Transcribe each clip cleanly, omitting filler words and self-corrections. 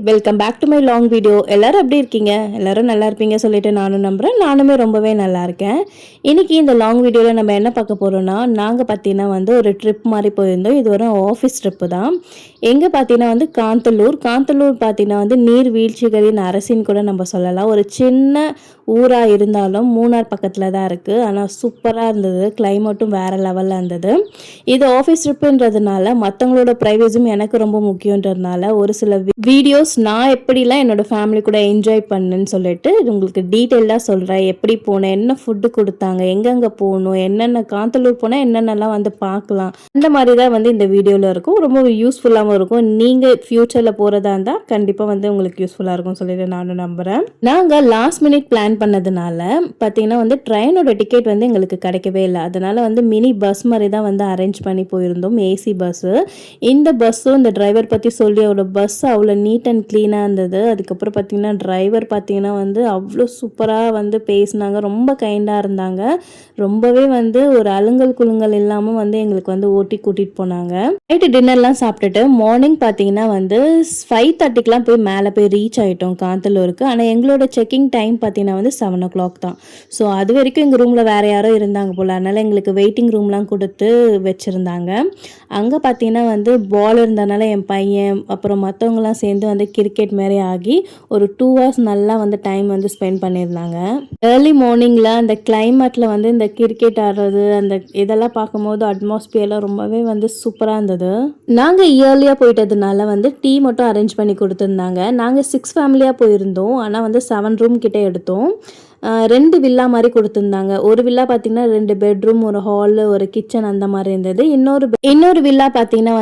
Welcome back to my long video. எல்லாரும் எப்படி இருக்கீங்க? எல்லாரும் நல்லா இருப்பீங்க சொல்லிட்டு நானும் நம்புகிறேன். நானுமே ரொம்பவே நல்லா இருக்கேன். இன்றைக்கி இந்த லாங் வீடியோவில் நம்ம என்ன பார்க்க போகிறோம்னா, நாங்கள் பார்த்தீங்கன்னா ஒரு ட்ரிப் மாதிரி போயிருந்தோம். இது ஒரு ஆஃபீஸ் ட்ரிப்பு தான். எங்கே பார்த்தீங்கன்னா காந்தலூர் பார்த்தீங்கன்னா நீர்வீழ்ச்சிகளின் அரசின்னு கூட நம்ம சொல்லலாம். ஒரு சின்ன ஊராக இருந்தாலும் மூணார் பக்கத்தில் தான் இருக்குது. ஆனால் சூப்பராக இருந்தது. கிளைமேட்டும் வேறு லெவலில் இருந்தது. இது ஆஃபீஸ் ட்ரிப்புன்றதுனால மற்றவங்களோட ப்ரைவேஸும் எனக்கு ரொம்ப முக்கியன்றதுனால ஒரு சில வீடியோஸ் நான் எப்படிலாம் என்னோட ஃபேமிலி கூட என்ஜாய் பண்ணேன்னு சொல்லிட்டு உங்களுக்கு டீட்டெயிலாக சொல்கிறேன். எப்படி போனேன், என்ன ஃபுட்டு கொடுத்தாங்க, எங்கெங்கே போகணும், என்னென்ன காந்தலூர் போனால் என்னென்னலாம் பார்க்கலாம், அந்த மாதிரி தான் இந்த வீடியோவில் இருக்கும். ரொம்ப யூஸ்ஃபுல்லாகவும் இருக்கும். நீங்கள் ஃப்யூச்சரில் போகிறதா இருந்தால் கண்டிப்பாக உங்களுக்கு யூஸ்ஃபுல்லாக இருக்கும்னு சொல்லிட்டு நானும் நம்புகிறேன். நாங்கள் லாஸ்ட் மினிட் பிளான் பண்ணதுனால பார்த்தீங்கன்னா ட்ரெயினோட டிக்கெட் எங்களுக்கு கிடைக்கவே இல்லை. அதனால் மினி பஸ் மாதிரி தான் அரேஞ்ச் பண்ணி போயிருந்தோம். AC bus. இந்த பஸ்ஸும் இந்த டிரைவர் பற்றி சொல்லி அவரோட பஸ் அவ்வளோ நீட் அண்ட் க்ளீனாக இருந்தது. அதுக்கப்புறம் பார்த்தீங்கன்னா டிரைவர் பார்த்தீங்கன்னா அவ்வளோ சூப்பராக பேசினாங்க. ரொம்ப கைண்டாக இருந்தாங்க. ரொம்பவே ஒரு அலுங்கல் குலுங்கல் இல்லாமல் எங்களுக்கு ஓட்டி கூட்டிகிட்டு போனாங்க. நைட்டு டின்னர்லாம் சாப்பிட்டுட்டு மார்னிங் பார்த்தீங்கன்னா 5:30க்கெலாம் போய் மேலே போய் ரீச் ஆகிட்டோம் காந்தலூருக்கு. ஆனால் எங்களோட செக்கிங் டைம் பார்த்தீங்கன்னா 7 o'clock தான். ஸோ அது வரைக்கும் எங்கள் ரூமில் வேறு யாரோ இருந்தாங்க போல். அதனால் எங்களுக்கு வெயிட்டிங் ரூம்லாம் கொடுத்து வச்சுருந்தாங்க. அங்கே பார்த்தீங்கன்னா பால் இருந்ததுனால என் பையன் அப்புறம் மற்றவங்களாம் சேர்ந்து கிரிக்கெட் மாரி ஆகி ஒரு 2 hours நல்லா டைம் ஸ்பெண்ட் பண்ணியிருந்தாங்க. ஏர்லி மார்னிங்கில் அந்த கிளைமேட்டில் இந்த கிரிக்கெட் ஆடுறது அந்த இதெல்லாம் பார்க்கும்போது அட்மாஸ்பியர்லாம் ரொம்பவே சூப்பராக இருந்தது. நாங்கள் இயர்லியாக போயிட்டதுனால டீ மட்டும் அரேஞ்ச் பண்ணி கொடுத்துருந்தாங்க. நாங்கள் 6 ஃபேமிலியாக போயிருந்தோம். ஆனால் 7 ரூம் கிட்டே எடுத்தோம். 2 வில்லா மாதிரி கொடுத்துருந்தாங்க. ஒரு வில்லா பார்த்தீங்கன்னா 2 பெட்ரூம், ஒரு ஹாலு, ஒரு கிச்சன் அந்த மாதிரி இருந்தது. இன்னொரு வில்லா பார்த்தீங்கன்னா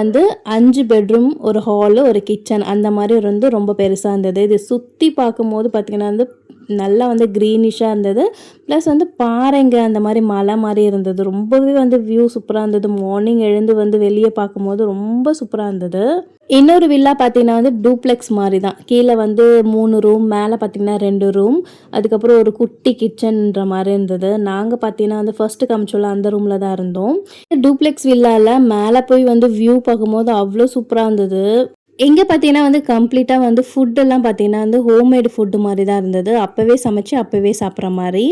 5 பெட்ரூம், ஒரு ஹாலு, ஒரு கிச்சன் அந்த மாதிரி ரொம்ப பெருசாக இருந்தது. இது சுற்றி பார்க்கும்போது பார்த்தீங்கன்னா நல்லா க்ரீனிஷாக இருந்தது. ப்ளஸ் பாறைங்க அந்த மாதிரி மலை மாதிரி இருந்தது. ரொம்பவே வியூ சூப்பராக இருந்தது. மார்னிங் எழுந்து வெளியே பார்க்கும்போது ரொம்ப சூப்பராக இருந்தது. இன்னொரு வில்லா பார்த்தீங்கன்னா டூப்ளெக்ஸ் மாதிரி தான். கீழே 3 ரூம், மேலே பார்த்தீங்கன்னா 2 ரூம், அதுக்கப்புறம் ஒரு குட்டி கிச்சன்ற மாதிரி இருந்தது. நாங்கள் பார்த்தீங்கன்னா ஃபர்ஸ்ட்டு காமிச்சோம்ல அந்த ரூமில் தான் இருந்தோம். டூப்ளெக்ஸ் வில்லாவில் மேலே போய் வியூ பார்க்கும்போது அவ்வளோ சூப்பராக இருந்தது. எங்கே பார்த்தீங்கன்னா கம்ப்ளீட்டாக ஃபுட்டெல்லாம் பார்த்தீங்கன்னா ஹோம்மேடு ஃபுட்டு மாதிரி தான் இருந்தது. அப்போவே சமைச்சு அப்போவே சாப்பிட்ற மாதிரி.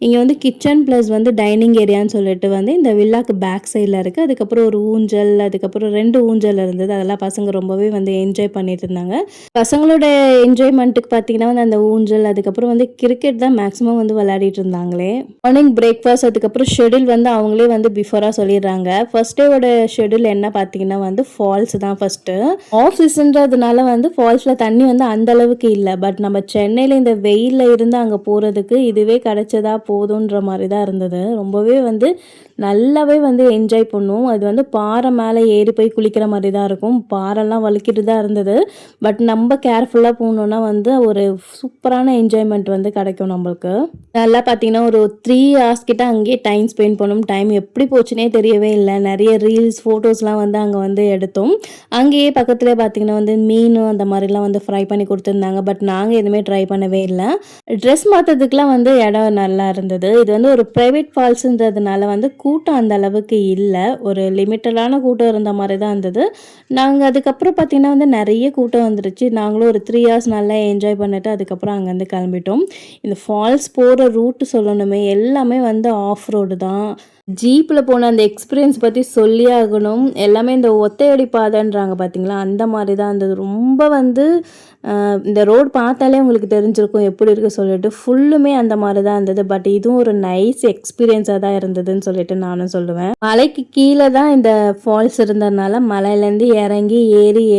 இங்கே கிச்சன் ப்ளஸ் டைனிங் ஏரியான்னு சொல்லிட்டு இந்த வில்லாக்கு பேக் சைடில் இருக்குது. அதுக்கப்புறம் ஒரு ஊஞ்சல், அதுக்கப்புறம் 2 ஊஞ்சல் இருந்தது. அதெல்லாம் பசங்க ரொம்பவே என்ஜாய் பண்ணிட்டு இருந்தாங்க. பசங்களோட என்ஜாய்மெண்ட்டுக்கு பார்த்தீங்கன்னா அந்த ஊஞ்சல், அதுக்கப்புறம் கிரிக்கெட் தான் மேக்ஸிமம் விளையாடிட்டு இருந்தாங்களே. மார்னிங் பிரேக்ஃபாஸ்ட், அதுக்கப்புறம் ஷெடியூல் அவங்களே பிஃபோராக சொல்லிடுறாங்க. ஃபர்ஸ்ட் டேவோட ஷெடியூல் என்ன பார்த்தீங்கன்னா ஃபால்ஸ் தான் ஃபஸ்ட்டு. ஆஃபீஸ்ன்றதுனால ஃபால்ஸில் தண்ணி அந்த அளவுக்கு இல்லை. பட் நம்ம சென்னையில் இந்த வெயிலில் இருந்து அங்கே போகிறதுக்கு இதுவே கிடைச்சதா போதுன்ற மாதிரி தான் இருந்தது. ரொம்பவே நல்லாவே என்ஜாய் பண்ணுவோம். அது பாறை மேலே ஏறி போய் குளிக்கிற மாதிரி தான் இருக்கும். பாறைலாம் வலிக்கிட்டு தான் இருந்தது. பட் நம்ம கேர்ஃபுல்லாக போகணுன்னா ஒரு சூப்பரான என்ஜாய்மெண்ட் கிடைக்கும் நம்மளுக்கு. நல்லா பார்த்தீங்கன்னா ஒரு 3 hours கிட்ட அங்கேயே டைம் ஸ்பெண்ட் பண்ணோம். டைம் எப்படி போச்சுனே தெரியவே இல்லை. நிறைய ரீல்ஸ், ஃபோட்டோஸ்லாம் அங்கே எடுத்தோம். அங்கேயே பக்கத்துலேயே பார்த்தீங்கன்னா மீன் அந்த மாதிரிலாம் ஃப்ரை பண்ணி கொடுத்துருந்தாங்க. பட் நாங்கள் எதுவுமே ட்ரை பண்ணவே இல்லை. ட்ரெஸ் மாற்றுறதுக்குலாம் இடம் நல்லா இருந்தது. இது ஒரு ப்ரைவேட் ஃபால்ஸுன்றதுனால கூட்டம் அந்த அளவுக்கு இல்லை. ஒரு லிமிட்டடான கூட்டம் இருந்த மாதிரி தான் இருந்தது. நாங்கள் அதுக்கப்புறம் பார்த்தீங்கன்னா நிறைய கூட்டம் வந்துருச்சு. நாங்களும் ஒரு 3 hours நல்லா என்ஜாய் பண்ணிவிட்டு அதுக்கப்புறம் அங்கேருந்து கிளம்பிட்டோம். இந்த ஃபால்ஸ் போகிற ரூட்டு சொல்லணுமே, எல்லாமே ஆஃப் ரோடு தான். ஜீப்பில் போன அந்த எக்ஸ்பீரியன்ஸ் பற்றி சொல்லி ஆகணும். எல்லாமே இந்த ஒத்தையடி பாதைன்றாங்க பார்த்தீங்களா, அந்த மாதிரி தான் இருந்தது. ரொம்ப இந்த ரோடு பார்த்தாலே உங்களுக்கு தெரிஞ்சிருக்கும் எப்படி இருக்குது சொல்லிட்டு. ஃபுல்லுமே அந்த மாதிரி தான் இருந்தது. பட் இதுவும் ஒரு நைஸ் எக்ஸ்பீரியன்ஸாக தான் இருந்ததுன்னு சொல்லிட்டு நானும் சொல்லுவேன். மலைக்கு கீழே தான் இந்த ஃபால்ஸ் இருந்ததுனால மலையிலேருந்து இறங்கி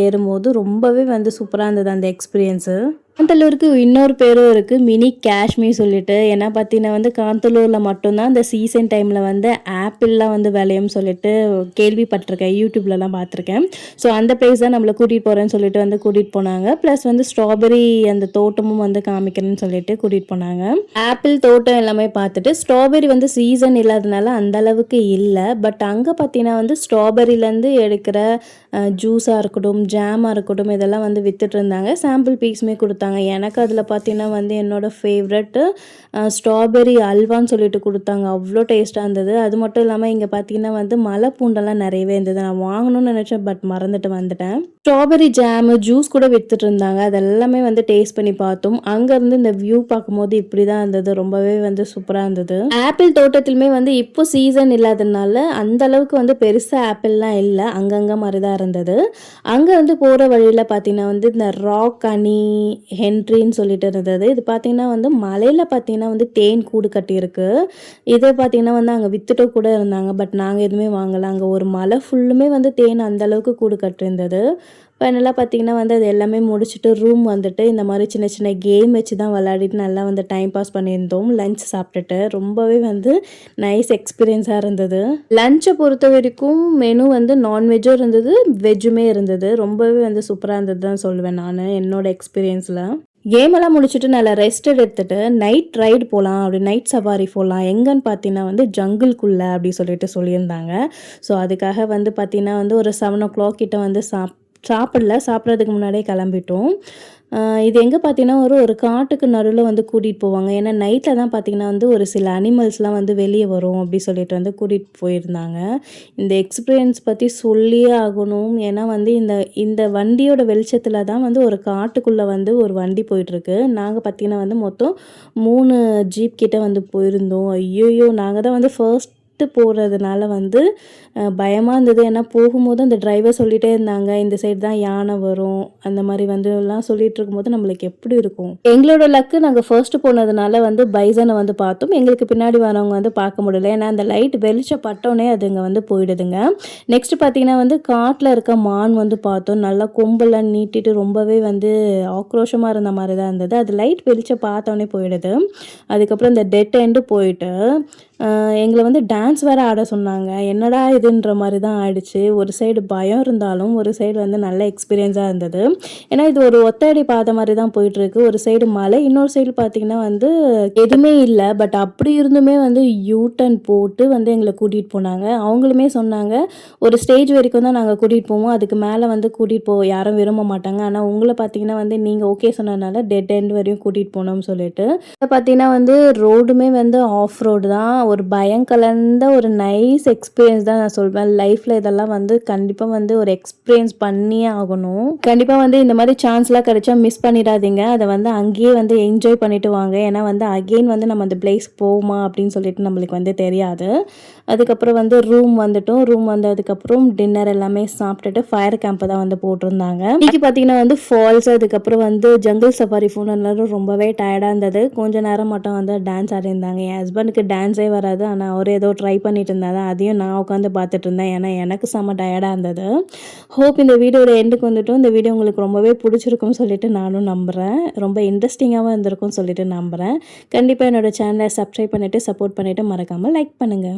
ஏறும்போது ரொம்பவே சூப்பராக இருந்தது அந்த எக்ஸ்பீரியன்ஸு. காந்தலூருக்கு இன்னொரு பேரும் இருக்குது, மினி காஷ்மீர் சொல்லிட்டு. ஏன்னா பார்த்தீங்கன்னா காந்தலூரில் மட்டும்தான் இந்த சீசன் டைமில் ஆப்பிள்லாம் விளையும் சொல்லிட்டு கேள்விப்பட்டிருக்கேன், யூடியூப்லலாம் பார்த்துருக்கேன். ஸோ அந்த பிளேஸ் தான் நம்மளை கூட்டிகிட்டு போகிறேன்னு சொல்லிட்டு கூட்டிகிட்டு போனாங்க. ப்ளஸ் ஸ்ட்ராபெரி அந்த தோட்டமும் காமிக்கிறேன்னு சொல்லிட்டு கூட்டிகிட்டு போனாங்க. ஆப்பிள் தோட்டம் எல்லாமே பார்த்துட்டு, ஸ்ட்ராபெரி சீசன் இல்லாதனால அந்த அளவுக்கு இல்லை. பட் அங்கே பார்த்தீங்கன்னா ஸ்ட்ராபெரியிலேருந்து எடுக்கிற ஜூஸாக இருக்கட்டும், ஜாமாக இருக்கட்டும், இதெல்லாம் வித்துட்டு இருந்தாங்க. சாம்பிள் பீஸுமே கொடுத்தாங்க. குடுத்தாங்க. எனக்கு அதில பார்த்தீங்கன்னா வந்து என்னோட ஃபேவரெட்டு ஸ்ட்ராபெர்ரி அல்வான்னு சொல்லிட்டு குடுத்தாங்க. அவ்ளோ டேஸ்ட்டா இருந்தது. அது மட்டும் இல்லாம இங்க பார்த்தீங்கன்னா வந்து மலை பூண்டெல்லாம் நெறையவே இருந்தது. நான் வாங்கணும்னு நெனச்சேன். பட் மறந்துட்டு வந்துட்டேன். ஸ்ட்ராபெர்ரி ஜாமு, ஜூஸ் கூட வித்துட்டு இருந்தாங்க. அது எல்லாமே வந்து டேஸ்ட் பண்ணி பார்த்தோம். அங்கருந்து இந்த வியூ பார்க்கும்போது இப்படிதான் இருந்தது. ரொம்பவே வந்து சூப்பரா இருந்தது. ஆப்பிள் தோட்டத்திலுமே வந்து இப்போ சீசன் இல்லாதனால அந்த அளவுக்கு வந்து பெருசா ஆப்பிள்லாம் இல்ல. அங்கங்க மாரி தான் இருந்தது. அங்க வந்து போற வழியில பார்த்தீங்கன்னா வந்து இந்த ராக் ஹனி, ஹென்ட்ரின்னு சொல்லிட்டு இருந்தது. இது பார்த்தீங்கன்னா வந்து மலையில பார்த்தீங்கன்னா வந்து தேன் கூடு கட்டியிருக்கு. இத பார்த்தீங்கன்னா வந்து அங்க வித்துட்டு கூட இருந்தாங்க. பட் நாங்க எதுவுமே வாங்கல. அங்க ஒரு மலை ஃபுல்லுமே வந்து தேன் அந்த அளவுக்கு கூடு கட்டியிருந்தது. ஃபைனலா பார்த்தீங்கன்னா வந்து அது எல்லாமே முடிச்சுட்டு ரூம் வந்துட்டு இந்த மாரி சின்ன சின்ன கேம் வச்சு தான் விளையாடிட்டு நல்லா வந்து டைம் பாஸ் பண்ணியிருந்தோம். லஞ்ச் சாப்பிட்டுட்டு ரொம்பவே வந்து நைஸ் எக்ஸ்பீரியன்ஸா இருந்தது. லஞ்ச பொறுத்தவரைக்கும் மெனு வந்து நான்வெஜ்ஜும் இருந்தது, வெஜ்ஜுமே இருந்தது. ரொம்பவே வந்து சூப்பரா இருந்தது தான் சொல்லுவேன் நானு, என்னோட எக்ஸ்பீரியன்ஸ்ல. கேமெல்லாம் முடிச்சுட்டு நல்லா ரெஸ்ட் எடுத்துட்டு நைட் ரைடு போலாம் அப்படி நைட் சவாரி போலாம். எங்கன்னு பார்த்தீங்கன்னா வந்து ஜங்கிள்குள்ள அப்படி சொல்லிட்டு சொல்லியிருந்தாங்க. ஸோ அதுக்காக வந்து பார்த்தீங்கன்னா வந்து ஒரு 7:00 கிட்ட வந்து சாப்பிடல. சாப்பிட்றதுக்கு முன்னாடியே கிளம்பிட்டோம். இது எங்கே பார்த்தீங்கன்னா ஒரு ஒரு காட்டுக்கு நடுவுல வந்து கூட்டிகிட்டு போவாங்க. ஏன்னா நைட்டில் தான் பார்த்தீங்கன்னா வந்து ஒரு சில அனிமல்ஸ்லாம் வந்து வெளியே வரும் அப்படி சொல்லிட்டு வந்து கூட்டிகிட்டு போயிருந்தாங்க. இந்த எக்ஸ்பீரியன்ஸ் பற்றி சொல்லியே ஆகணும். ஏன்னா வந்து இந்த இந்த வண்டியோட வெளிச்சத்தில் தான் வந்து ஒரு காட்டுக்குள்ளே வந்து ஒரு வண்டி போயிட்டுருக்கு. நாங்கள் பார்த்தீங்கன்னா வந்து மொத்தம் 3 ஜீப் கிட்ட வந்து போயிருந்தோம். ஐய்யய்யோ! நாங்கள் தான் வந்து ஃபர்ஸ்ட்டு போகிறதுனால வந்து பயமா இருந்தது. ஏன்னா போகும்போது அந்த டிரைவர் சொல்லிட்டே இருந்தாங்க, இந்த சைடு தான் யானை வரும். அந்த மாரி வந்து எல்லாம் சொல்லிட்டு இருக்கும்போது நம்மளுக்கு எப்படி இருக்கும்? எங்களோட லக்கு நாங்க ஃபர்ஸ்ட் போனதுனால வந்து பைசன வந்து பார்த்தோம். எங்களுக்கு பின்னாடி வரவங்க வந்து பார்க்க முடியல. ஏன்னா அந்த லைட் வெளிச்சம் பட்டோனே அதுங்க வந்து போயிடுதுங்க. நெக்ஸ்ட் பார்த்தீங்கன்னா வந்து காட்டுல இருக்க மான் வந்து பார்த்தோம். நல்லா கொம்பெல்லாம் நீட்டிட்டு ரொம்பவே வந்து ஆக்ரோஷமா இருந்த மாரி தான் இருந்தது. அது லைட் வெளிச்சம் பார்த்தோனே போயிடுது. அதுக்கப்புறம் இந்த டெட் எண்டு போயிட்டு எங்கள வந்து டான்ஸ் வேற ஆட சொன்னாங்க. என்னடா இதுன்ற மாரி தான் ஆயிடுச்சு. ஒரு சைடு பயம் இருந்தாலும், ஒரு சைடு வந்து நல்ல எக்ஸ்பீரியன்ஸா இருந்தது. ஏன்னா இது ஒரு ஒத்தையடி பாதை மாரி தான் போயிட்டுருக்கு. ஒரு சைடு மலை, இன்னொரு சைடு பார்த்தீங்கன்னா வந்து எதுவுமே இல்ல. பட் அப்படி இருந்துமே வந்து யூ டர்ன் போட்டு வந்து எங்கள கூட்டிட்டு போனாங்க. அவங்களுமே சொன்னாங்க, "ஒரு ஸ்டேஜ் வரைக்கும் தான் நாங்க கூட்டிட்டு போவோம். அதுக்கு மேல வந்து கூட்டிட்டு யாரும் விரும்ப மாட்டாங்க. ஆனா உங்கள பார்த்தீங்கன்னா வந்து நீங்க ஓகே சொன்னதுனால டெட் எண்ட் வரையும் கூட்டிட்டு போனோம்னு" சொல்லிட்டு. பார்த்தீங்கன்னா வந்து ரோடுமே வந்து ஆஃப் ரோடு தான். ஒரு பயம் கலந்த ஒரு நைஸ் எக்ஸ்பீரியன்ஸ் தான் நான் சொல்வேன். லைஃப்ல இதெல்லாம் வந்து கண்டிப்பா வந்து ஒரு எக்ஸ்பீரியன்ஸ் பண்ணியே ஆகணும். கண்டிப்பா வந்து இந்த மாதிரி சான்ஸ்லாம் கிடைச்சா மிஸ் பண்ணிடாதீங்க. அதை வந்து அங்கேயே வந்து என்ஜாய் பண்ணிட்டு வாங்க. ஏன்னா வந்து அகெயின் வந்து நம்ம அந்த பிளேஸ் போவோமா அப்படின்னு சொல்லிட்டு நம்மளுக்கு வந்து தெரியாது. அதுக்கப்புறம் வந்து ரூம் வந்துட்டோம். ரூம் வந்ததுக்கப்புறம் டின்னர் எல்லாமே சாப்பிட்டுட்டு ஃபயர் கேம்ப் தான் வந்து போட்டிருந்தாங்க. இன்னைக்கு பார்த்தீங்கன்னா வந்து ஃபால்ஸ், அதுக்கப்புறம் வந்து ஜங்கிள் சஃபாரி போனதுனால ரொம்பவே டயர்டாக இருந்தது. கொஞ்ச நேரம் மட்டும் வந்து டான்ஸ் ஆடிருந்தாங்க. என் ஹஸ்பண்டுக்கு டான்ஸே வராது. ஆனால் அவர் ஏதோ ட்ரை பண்ணிட்டு இருந்தாரு. அதையும் நான் உட்காந்து பார்த்துட்டு இருந்தேன். ஏன்னா எனக்கு செம்ம டயர்டாக இருந்தது. ஹோப் இந்த வீடியோட எண்டுக்கு வந்துட்டோம். இந்த வீடியோ உங்களுக்கு ரொம்பவே பிடிச்சிருக்கும்னு சொல்லிட்டு நானும் நம்புகிறேன். ரொம்ப இன்ட்ரெஸ்டிங்காகவும் இருந்திருக்கும்னு சொல்லிட்டு நம்புகிறேன். கண்டிப்பாக என்னோட சேனலை சப்ஸ்கிரைப் பண்ணிவிட்டு சப்போர்ட் பண்ணிவிட்டு மறக்காமல் லைக் பண்ணுங்கள்.